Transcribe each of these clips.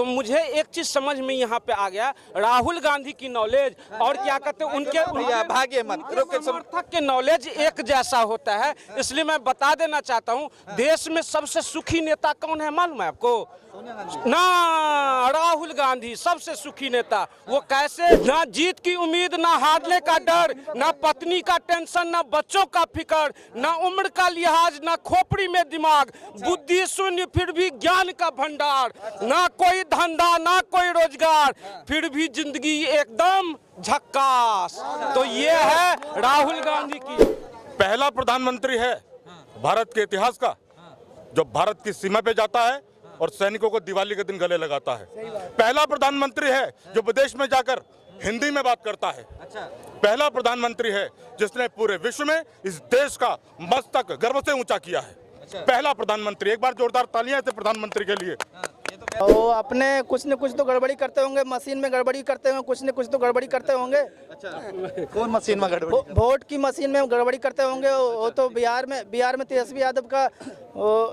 तो मुझे एक चीज समझ में यहाँ पे आ गया, राहुल गांधी की नॉलेज और क्या कहते हैं उनके भाग्य मत समर्थक के नॉलेज एक जैसा होता है। इसलिए मैं बता देना चाहता हूँ, देश में सबसे सुखी नेता कौन है मालूम है आपको? ना राहुल गांधी सबसे सुखी नेता। वो कैसे? ना जीत की उम्मीद, ना हारने का डर, ना पत्नी का टेंशन, ना बच्चों का फिकर, ना उम्र का लिहाज, ना खोपड़ी में दिमाग, बुद्धि शून्य फिर भी ज्ञान का भंडार, ना कोई धंधा ना कोई रोजगार, फिर भी जिंदगी एकदम झक्कास। तो ये है राहुल गांधी की। पहला प्रधानमंत्री है भारत के इतिहास का जो भारत की सीमा पे जाता है और सैनिकों को दिवाली के दिन गले लगाता है। पहला प्रधानमंत्री है जो विदेश में जाकर हिंदी में बात करता है। पहला प्रधानमंत्री है जिसने पूरे विश्व में इस देश का मस्तक गर्व से ऊंचा किया है। पहला प्रधानमंत्री। एक बार जोरदार तालियां ऐसे प्रधानमंत्री के लिए। वो अपने कुछ न कुछ तो गड़बड़ी करते होंगे, मशीन में गड़बड़ी करते होंगे, कुछ न कुछ तो गड़बड़ी करते होंगे। अच्छा, कौन मशीन में गड़बड़ी? वोट की मशीन में गड़बड़ी करते होंगे। वो तो बिहार में तेजस्वी यादव का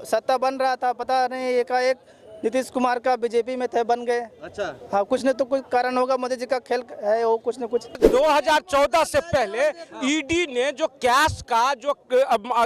सत्ता बन रहा था, पता नहीं एकाएक नीतीश कुमार का बीजेपी में थे, बन गए। अच्छा, हाँ, कुछ न तो कुछ कारण होगा, मोदी जी का खेल है वो कुछ न कुछ। 2014 से पहले ईडी ने जो कैश का जो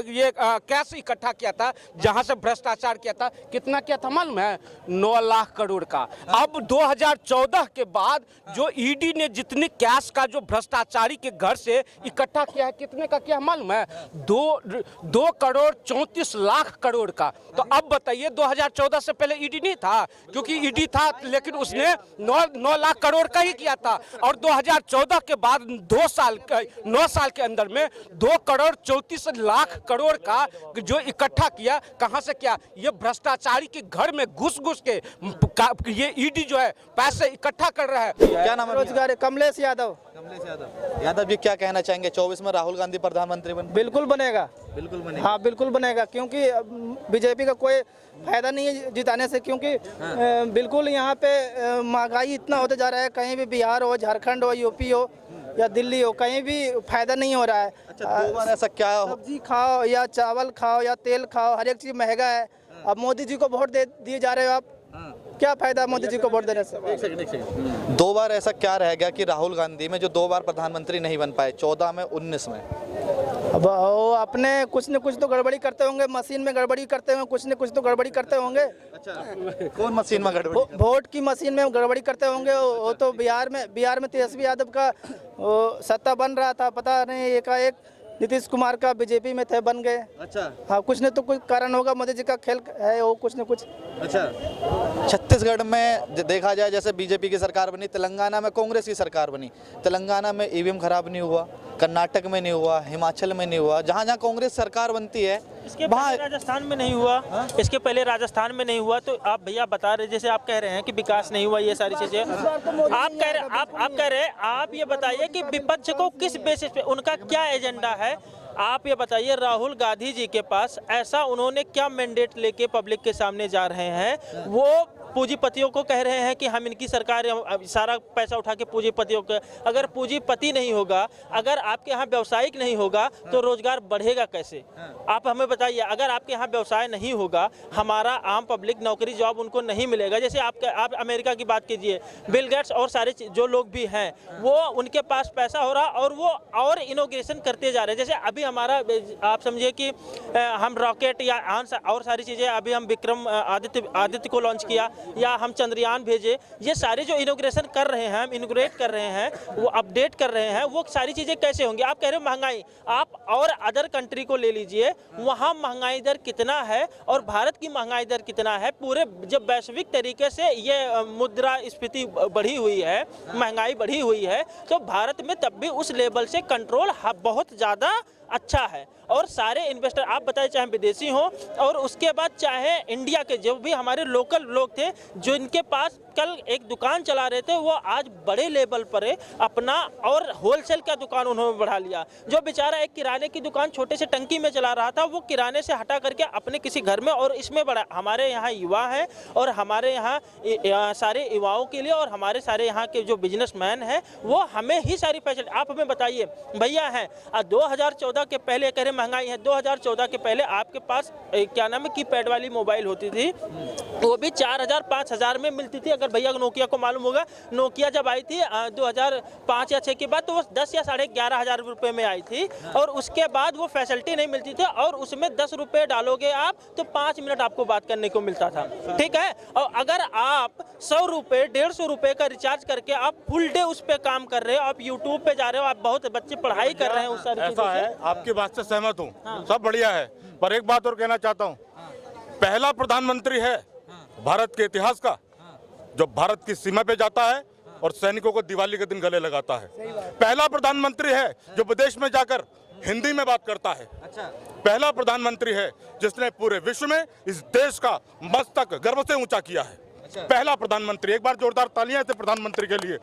ये कैश इकट्ठा किया था, जहां से भ्रष्टाचार किया था, कितना किया था मालूम है? 9 लाख करोड़ का। अब 2014 के बाद जो ईडी ने जितने कैश का जो भ्रष्टाचारी के घर से इकट्ठा किया है, कितने का किया मालूम है? 2 करोड़ 34 लाख करोड़ का। तो अब बताइए, 2014 से पहले ईडी नहीं था, क्योंकि ईडी था लेकिन उसने 9 लाख करोड़ का ही किया था। और 2014 के बाद 9 साल के अंदर में 2 करोड़ 34 लाख करोड़ का जो इकट्ठा किया, कहां से किया? ये भ्रष्टाचारी के घर में घुस के ये ईडी जो है पैसे इकट्ठा कर रहा है। क्या नाम है? रोजगार। कमलेश यादव। यादव जी, क्या कहना चाहेंगे? 24 में राहुल गांधी प्रधानमंत्री बन? बिल्कुल बनेगा। बिल्कुल बनेगा। हाँ, बिल्कुल बनेगा, क्योंकि बीजेपी का कोई फायदा नहीं है जिताने से, क्योंकि बिल्कुल यहाँ पे महंगाई इतना होते जा रहा है। कहीं भी बिहार हो, झारखंड हो, यूपी हो या दिल्ली हो, कहीं भी फायदा नहीं हो रहा है। अच्छा, 2 बार ऐसा क्या? सब्जी खाओ या चावल खाओ या तेल खाओ, हर एक चीज महंगा है। अब मोदी जी को वोट दे दिए जा रहे हो आप, क्या फायदा मोदी जी को वोट देने से? 2 बार ऐसा क्या रह गया कि राहुल गांधी में जो 2 बार प्रधानमंत्री नहीं बन पाए, 14 में, 19 में? अब वो अपने कुछ न कुछ तो गड़बड़ी करते होंगे, मशीन में गड़बड़ी करते होंगे, कुछ न कुछ तो गड़बड़ी करते होंगे। अच्छा, कौन मशीन में गड़बड़ी? वोट की मशीन में गड़बड़ी करते होंगे। वो तो बिहार में तेजस्वी यादव का सत्ता बन रहा था, पता नहीं एकाएक नीतीश कुमार का बीजेपी में थे, बन गए। अच्छा, हाँ, कुछ न तो कुछ कारण होगा, मोदी जी का खेल है वो कुछ न कुछ। अच्छा, छत्तीसगढ़ में देखा जाए, जैसे बीजेपी की सरकार बनी, तेलंगाना में कांग्रेस की सरकार बनी। तेलंगाना में ईवीएम खराब नहीं हुआ, कर्नाटक में नहीं हुआ, हिमाचल में नहीं हुआ। जहाँ जहाँ कांग्रेस सरकार बनती है, इसके पहले राजस्थान में नहीं हुआ। इसके पहले राजस्थान में नहीं हुआ। तो आप भैया बता रहे, जैसे आप कह रहे हैं कि विकास नहीं हुआ, ये सारी चीजें आप कह रहे हैं। आप ये बताइए कि विपक्ष को किस बेसिस पे, उनका क्या एजेंडा है? आप ये बताइए, राहुल गांधी जी के पास ऐसा उन्होंने क्या मैंडेट लेके पब्लिक के सामने जा रहे हैं? वो पूंजीपतियों को कह रहे हैं कि हम इनकी सरकार, सारा पैसा उठा के पूंजीपतियों को। अगर पूंजीपति नहीं होगा, अगर आपके यहाँ व्यवसायिक नहीं होगा, तो रोजगार बढ़ेगा कैसे? आप हमें बताइए। अगर आपके यहाँ व्यवसाय नहीं होगा, हमारा आम पब्लिक नौकरी जॉब उनको नहीं मिलेगा। जैसे आप अमेरिका की बात कीजिए, बिल गेट्स और सारे जो लोग भी हैं, वो उनके पास पैसा हो रहा और वो और इनोग्रेशन करते जा रहे हैं। जैसे अभी हमारा, आप समझिए कि हम रॉकेट या और सारी चीज़ें, अभी हम विक्रम आदित्य को लॉन्च किया, या हम चंद्रयान भेजे। ये सारे जो इनोग्रेशन कर रहे हैं, हम इनोग्रेट कर रहे हैं, वो अपडेट कर रहे हैं, वो सारी चीज़ें कैसे होंगी? आप कह रहे हो महंगाई, आप और अदर कंट्री को ले लीजिए, वहाँ महंगाई दर कितना है और भारत की महंगाई दर कितना है। पूरे जब वैश्विक तरीके से ये मुद्रा स्फीति बढ़ी हुई है, महंगाई बढ़ी हुई है, तो भारत में तब भी उस लेवल से कंट्रोल बहुत ज़्यादा अच्छा है। और सारे इन्वेस्टर, आप बताएं, चाहे विदेशी हो और उसके बाद चाहे इंडिया के जो भी हमारे लोकल लोग थे, जो इनके पास कल एक दुकान चला रहे थे, वो आज बड़े लेवल पर अपना और होलसेल का दुकान उन्होंने बढ़ा लिया। जो बेचारा एक किराने की दुकान छोटे से टंकी में चला रहा था, वो किराने से हटा करके अपने किसी घर में, और इसमें बड़ा हमारे यहाँ युवा हैं और हमारे यहाँ सारे युवाओं के लिए और हमारे सारे यहाँ के जो बिजनेसमैन हैं, वो हमें ही सारी फैसिलिटी। आप हमें बताइए भैया हैं, 2014 2014 के पहले कह रहे महंगाई है, 2014 के पहले आपके पास क्या नाम है कीपैड वाली मोबाइल होती थी, वो भी 4000 5000 में मिलती थी। अगर भैया नोकिया को मालूम होगा, नोकिया जब आई थी 2005 या 6 के बाद, तो वो 10 या 11,500 रुपये में आई थी, और उसके बाद वो फैसिलिटी नहीं मिलती थी, और उसमें 10 रुपये डालोगे आप तो 5 मिनट आपको बात करने को मिलता था, ठीक है। और अगर आप 100 रुपये 150 रुपये का रिचार्ज करके आप फुल डे उस पर काम कर रहे हो, आप यूट्यूब पे जा रहे हो, आप बहुत बच्चे पढ़ाई कर रहे हैं उस सारी चीजों ऐसा से। है, आपकी बात से सहमत हूँ, सब बढ़िया है, पर एक बात और कहना चाहता हूँ, पहला प्रधानमंत्री है भारत के इतिहास का जो भारत की सीमा पे जाता है और सैनिकों को दिवाली के दिन गले लगाता है। पहला प्रधानमंत्री है जो विदेश में जाकर हिंदी में बात करता है। पहला प्रधानमंत्री है जिसने पूरे विश्व में इस देश का मस्तक गर्व से ऊंचा किया है। पहला प्रधानमंत्री, एक बार जोरदार तालियां थे प्रधानमंत्री के लिए। ये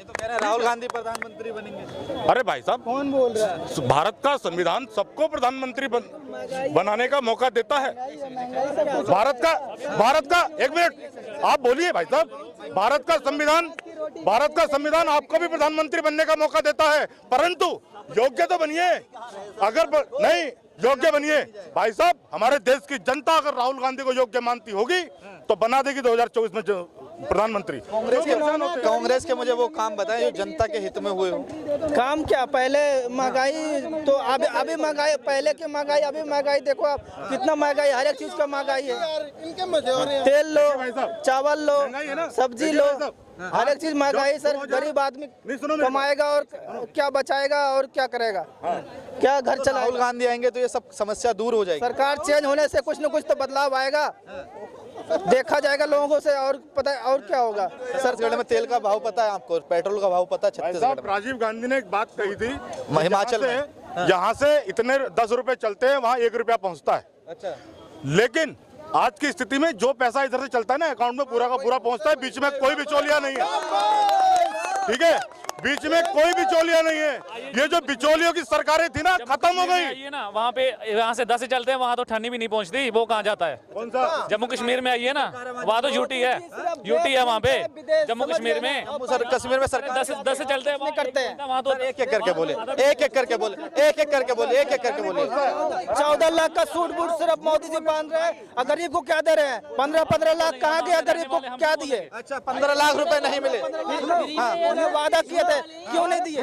तो कह रहे हैं राहुल गांधी प्रधानमंत्री बनेंगे। अरे भाई साहब, कौन बोल रहा है? भारत का संविधान सबको प्रधानमंत्री बनाने का मौका देता है। भारत का एक मिनट आप बोलिए भाई साहब, भारत का संविधान आपको भी प्रधानमंत्री बनने का मौका देता है, परंतु योग्य तो बनिए। नहीं योग्य बनिए भाई साहब, हमारे देश की जनता अगर राहुल गांधी को योग्य मानती होगी तो बना देगी 2024 में प्रधानमंत्री। कांग्रेस के मुझे वो काम बताएं जो जनता के हित में हुए हो। काम क्या? पहले महंगाई तो अभी महंगाई, पहले की महंगाई अभी महंगाई देखो आप, कितना महंगाई, हर एक चीज का महंगाई है। तेल लो, चावल लो, सब्जी लो, हर एक चीज महंगाई। सर गरीब आदमी कमाएगा और क्या बचाएगा और क्या करेगा, क्या घर चलाएगा? राहुल गांधी आएंगे तो ये सब समस्या दूर हो जाएगी। सरकार चेंज होने से कुछ न कुछ तो बदलाव आएगा, देखा जाएगा लोगों से, और पता है और क्या होगा। छत्तीसगढ़ में तेल का भाव पता है आपको, पेट्रोल का भाव पता है छत्तीसगढ़ में? राजीव गांधी ने एक बात कही थी, हिमाचल में यहाँ से इतने 10 रुपए चलते हैं, वहाँ 1 रुपया पहुँचता है। अच्छा, लेकिन आज की स्थिति में जो पैसा इधर से चलता है ना, अकाउंट में पूरा का पूरा पहुँचता है, बीच में कोई बिचौलिया नहीं है, ठीक है, बीच में कोई बिचौलिया नहीं है। ये जो बिचौलियों की सरकारें थी ना, खत्म हो गई। आइए ना वहाँ पे, यहाँ से 10 से चलते हैं, वहाँ तो ठंडी भी नहीं पहुँचती, वो कहाँ जाता है? कौन सा? जम्मू कश्मीर में आइए ना, वहाँ तो यूटी है, यूटी है वहाँ पे जम्मू कश्मीर में। कश्मीर में सरकार 10 से चलते हैं, करते हैं वहाँ तो एक एक करके बोले, एक एक करके बोले, एक एक करके बोले, एक एक करके बोले। 14 लाख का सूट बूट सिर्फ मोदी जी बांध रहे हैं, और गरीब को क्या दे रहे हैं? 15 लाख कहाँ गया? गरीब को क्या दिए? अच्छा, 15 लाख रुपए नहीं मिले। हाँ, उन्हें वादा किए थे, क्यों नहीं दिए?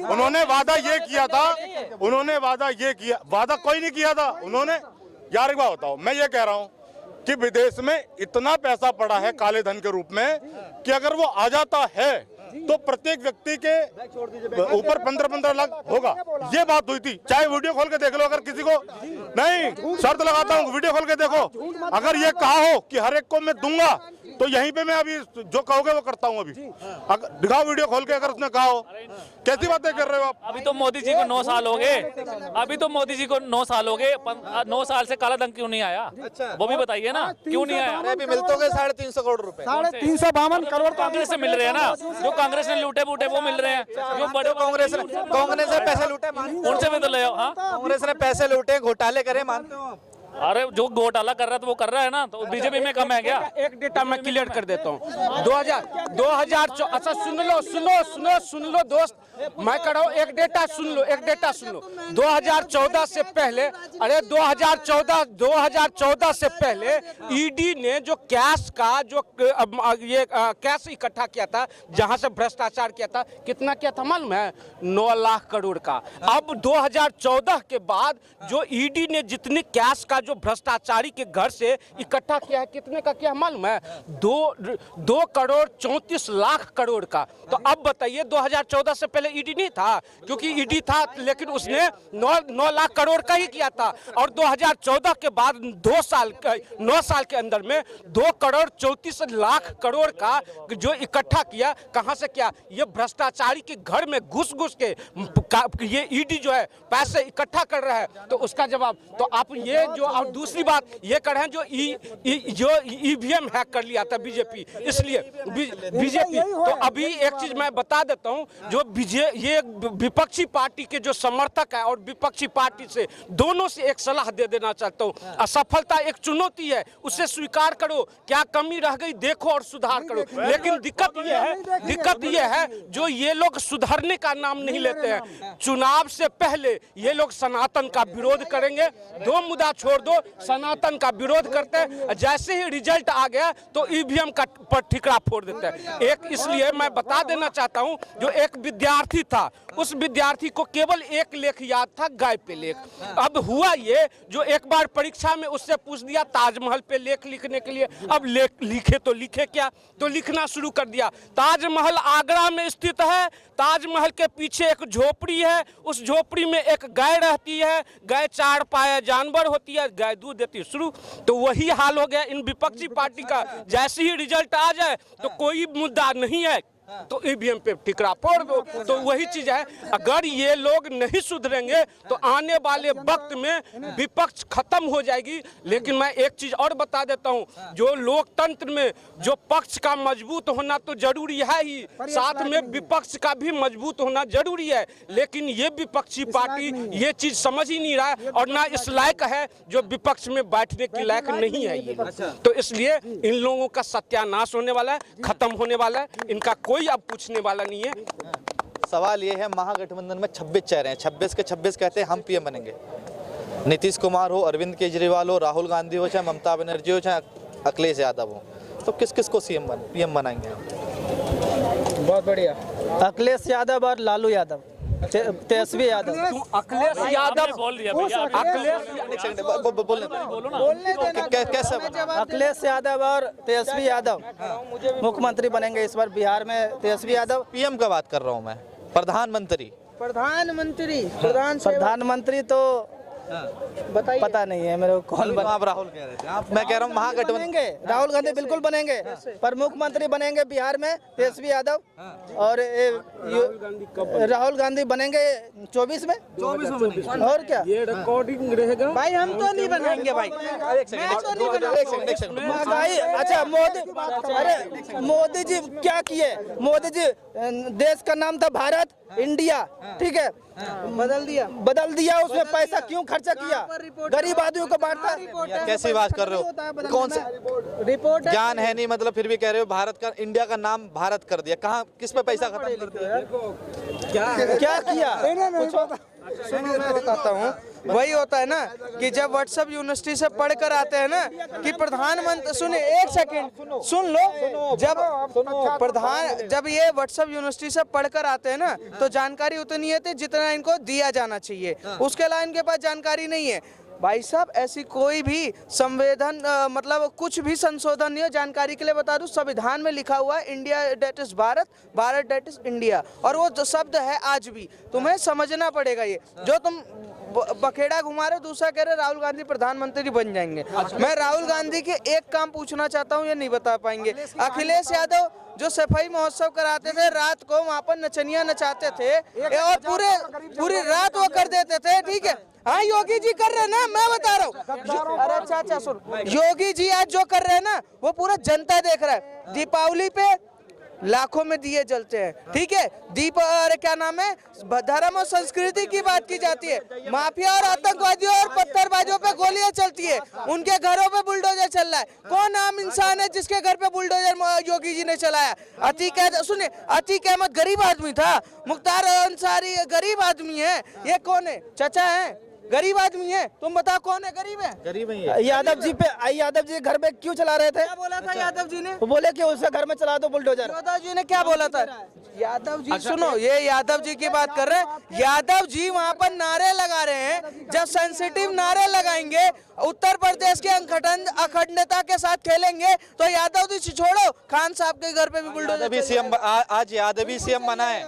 उन्होंने वादा ये किया था, वादा कोई नहीं किया था उन्होंने। यार एक बात बताओ, मैं ये कह रहा हूँ कि विदेश में इतना पैसा पड़ा है काले धन के रूप में कि अगर वो आ जाता है तो प्रत्येक व्यक्ति के ऊपर 15-15 लाख होगा। ये बात हुई थी, चाहे वीडियो खोल के देख लो, अगर किसी को नहीं, शर्त लगाता हूँ वीडियो खोल के देखो, अगर ये कहा हो कि हर एक को मैं दूंगा तो यहीं पे मैं अभी जो कहोगे वो करता हूँ। अभी दिखाओ वीडियो खोल के, अगर उसने कहा हो। कैसी बातें कर रहे हो आप? अभी तो मोदी जी को 9 साल हो गए, अभी तो मोदी जी को 9 साल हो गए, 9 साल से काला धन क्यों नहीं आया? वो भी बताइए ना, क्यों नहीं आया? अभी मिलते होंगे 350 करोड़ रुपए। 352 करोड़ कांग्रेस से मिल रहे हैं ना, जो कांग्रेस ने लूटे बूटे वो मिल रहे हैं, जो बड़े कांग्रेस ने पैसे लूटे, उनसे भी तो ले आओ। हाँ, कांग्रेस ने पैसे लूटे, घोटाले करे, मानते हो आप? अरे जो घोटाला कर रहा है तो वो कर रहा है ना, तो बीजेपी में कम है क्या? एक डेटा मैं क्लियर कर देता हूँ। 2000 अच्छा सुन लो दोस्त, मैं कह रहा हूँ एक डेटा सुन लो। 2014 से पहले, अरे 2014 से पहले ईडी ने जो कैश का जो ये कैश इकट्ठा किया था, जहां से भ्रष्टाचार किया था, कितना किया था मालूम है? 9 लाख करोड़ का। अब 2014 के बाद जो ईडी ने जितनी कैश का जो भ्रष्टाचारी के घर से इकट्ठा किया है, कितने का किया मालूम है? 2 करोड़ 34 लाख करोड़ का। तो अब बताइए, 2014 से पहले ईडी नहीं था, क्योंकि ईडी था लेकिन उसने 9 लाख करोड़ का ही किया था, और 2014 के बाद 9 साल के अंदर में 2 करोड़ 34 लाख करोड़ का जो इकट्ठा किया, कहां से किया? ये भ्रष्टाचारी के घर में घुस के ये ईडी जो है पैसे इकट्ठा कर रहा है। तो उसका जवाब तो आप ये जो और दूसरी बात ये कर रहे हैं जो ईवीएम हैक कर लिया था बीजेपी, इसलिए बीजेपी। तो अभी एक चीज मैं बता देता हूं, जो ये विपक्षी पार्टी के जो समर्थक है और विपक्षी पार्टी से दोनों से एक सलाह दे देना चाहता हूं। असफलता एक चुनौती है, उसे स्वीकार करो, क्या कमी रह गई देखो और सुधार करो। लेकिन दिक्कत ये है जो ये लोग सुधरने का नाम नहीं लेते हैं। चुनाव से पहले ये लोग सनातन का विरोध करेंगे, दो मुद्दा छोड़ दो, सनातन का विरोध करते हैं, जैसे ही रिजल्ट आ गया तो ईवीएम का पर ठिकरा फोड़ देते हैं। एक इसलिए मैं बता देना चाहता हूं, जो एक विद्यार्थी था, उस विद्यार्थी को केवल एक लेख याद था, गाय पे लेख। अब हुआ ये, जो एक बार परीक्षा में उससे पूछ दिया ताजमहल पे लेख लिखने के लिए, अब लेख लिखे तो लिखे क्या, तो लिखना शुरू कर दिया। ताजमहल आगरा में स्थित है, ताजमहल के पीछे एक झोपड़ी है, उस झोपड़ी में एक गाय रहती है, गाय चार पाया जानवर होती है, गाय दूध देती है, शुरू। तो वही हाल हो गया इन विपक्षी पार्टी का। जैसे ही रिजल्ट आ जाए तो कोई मुद्दा नहीं है तो ईवीएम पे ठिकरा फोड़ दो। तो वही चीज है, अगर ये लोग नहीं सुधरेंगे तो आने वाले वक्त में विपक्ष खत्म हो जाएगी। लेकिन मैं एक चीज और बता देता हूं, जो लोकतंत्र में जो पक्ष का मजबूत होना तो जरूरी है ही, साथ में विपक्ष का भी मजबूत होना जरूरी है। लेकिन ये विपक्षी पार्टी ये चीज समझ ही नहीं रहा है और ना इस लायक है, जो विपक्ष में बैठने की लायक नहीं है ये। तो इसलिए इन लोगों का सत्यानाश होने वाला है, खत्म होने वाला है, इनका कोई अब पूछने वाला नहीं है। सवाल ये है, महागठबंधन में 26 चेहरे हैं, 26 के 26 कहते हैं हम पीएम बनेंगे। नीतीश कुमार हो, अरविंद केजरीवाल हो, राहुल गांधी हो, चाहे ममता बनर्जी हो, चाहे अखिलेश यादव हो, तो किस किस को पीएम बनाएंगे? बहुत बढ़िया। अखिलेश यादव और लालू यादव, तेजस्वी यादव। अखिलेश यादव बोल दिया भैया, कैसे? अखिलेश यादव और तेजस्वी यादव मुख्यमंत्री बनेंगे इस बार बिहार में। तेजस्वी यादव पीएम का बात कर रहा हूं मैं, प्रधानमंत्री। प्रधानमंत्री तो बताइए, पता नहीं है मेरे को कौन आप राहुल कह रहे थे, मैं कह रहा हूँ महागठबंधन बनेंगे। राहुल गांधी बिल्कुल बनेंगे, पर मुख्यमंत्री बनेंगे बिहार में तेजस्वी यादव, और राहुल गांधी बनेंगे 24 में। और क्या ये रिकॉर्डिंग रहेगा भाई? हम तो नहीं बनाएंगे भाई, महंगाई। अच्छा मोदी, अरे मोदी जी क्या किए? मोदी जी देश का नाम था भारत, इंडिया, ठीक है, बदल दिया उसमें पैसा क्यों खर्चा किया? गरीब आदमियों को बांटता। कैसी बात कर रहे हो? कौन से रिपोर्ट ज्ञान है नहीं, मतलब फिर भी कह रहे हो भारत का, इंडिया का नाम भारत कर दिया। कहाँ, किस पे पैसा खत्म कर दिया? क्या किया? सुनो मैं बताता हूँ, वही होता है ना कि जब व्हाट्सएप यूनिवर्सिटी से पढ़कर आते हैं ना कि प्रधानमंत्री, सुने एक सेकंड सुन लो, जब ये व्हाट्सएप यूनिवर्सिटी से पढ़कर आते हैं ना तो जानकारी उतनी है जितना इनको दिया जाना चाहिए, उसके अलावा इनके पास जानकारी नहीं है। भाई साहब ऐसी कोई भी संवेदन मतलब कुछ भी संशोधन नहीं है। जानकारी के लिए बता दूं, संविधान में लिखा हुआ है India that is Bharat, Bharat that is India, और वो जो शब्द है आज भी तुम्हें समझना पड़ेगा। ये जो तुम बखेड़ा घुमा रहे, दूसरा कह रहे राहुल गांधी प्रधानमंत्री बन जाएंगे। मैं राहुल गांधी के एक काम पूछना चाहता हूँ, ये नहीं बता पाएंगे। अखिलेश यादव जो सफाई महोत्सव कराते थे, रात को वहाँ पर नचनिया नचाते थे और पूरी रात वो कर देते थे, ठीक है। हाँ योगी जी कर रहे हैं ना, मैं बता रहा हूँ। अरे अच्छा सुन, योगी जी आज जो कर रहे हैं ना वो पूरा जनता देख रहा है। दीपावली पे लाखों में दिए जलते हैं, ठीक है। अरे क्या नाम है, धर्म और संस्कृति की बात की जाती है। माफिया और आतंकवादियों और पत्थरबाजों पे गोलियां चलती है, उनके घरों पे बुलडोजर चल रहा है। कौन आम इंसान है जिसके घर पे बुलडोजर योगी जी ने चलाया? अतीक अहमद गरीब आदमी था, मुख्तार अंसारी गरीब आदमी है, ये कौन है? चाचा है, गरीब आदमी है। तुम बताओ कौन है गरीब है? गरीब ही है। यादव जी पे, यादव जी घर में क्यों चला रहे थे? क्या बोला था यादव जी ने? वो बोले कि उसके घर में चला दो बुलडोजर। यादव जी ने क्या बोला था? यादव जी सुनो, ये यादव जी की बात कर रहे हैं। यादव जी वहाँ पर नारे लगा रहे हैं, जब सेंसिटिव नारे लगाएंगे, उत्तर प्रदेश के अखंडता के साथ खेलेंगे तो यादव जी छोड़ो, खान साहब के घर पे भी बुलडोजर। आज यादव ही सीएम बना है,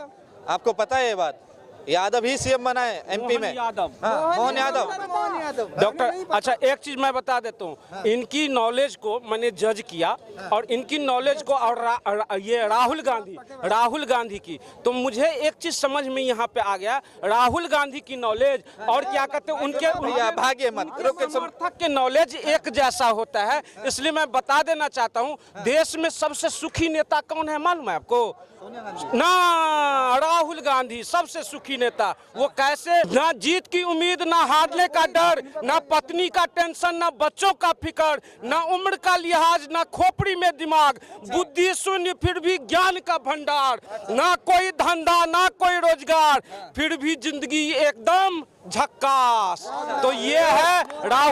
आपको पता है ये बात? यादव ही सीएम बना है एमपी में। यादव। हाँ, मोहन यादव। डॉक्टर अच्छा एक चीज मैं बता देता हूँ, इनकी नॉलेज को मैंने जज किया और इनकी नॉलेज को और ये राहुल गांधी की, तो मुझे एक चीज समझ में यहाँ पे आ गया, राहुल गांधी की नॉलेज और क्या कहते हैं उनके भाग्य मत समर्थक के नॉलेज एक जैसा होता है। इसलिए मैं बता देना चाहता हूँ, देश में सबसे सुखी नेता कौन है मालूम है आपको? ना राहुल गांधी सबसे सुखी नेता। वो कैसे? ना जीत की उम्मीद, ना हारने का डर, ना पत्नी का टेंशन, ना बच्चों का फिक्र, ना उम्र का लिहाज, ना खोपड़ी में दिमाग, बुद्धि शून्य फिर भी ज्ञान का भंडार, ना कोई धंधा ना कोई रोजगार, फिर भी जिंदगी एकदम झक्कास। तो ये है राहुल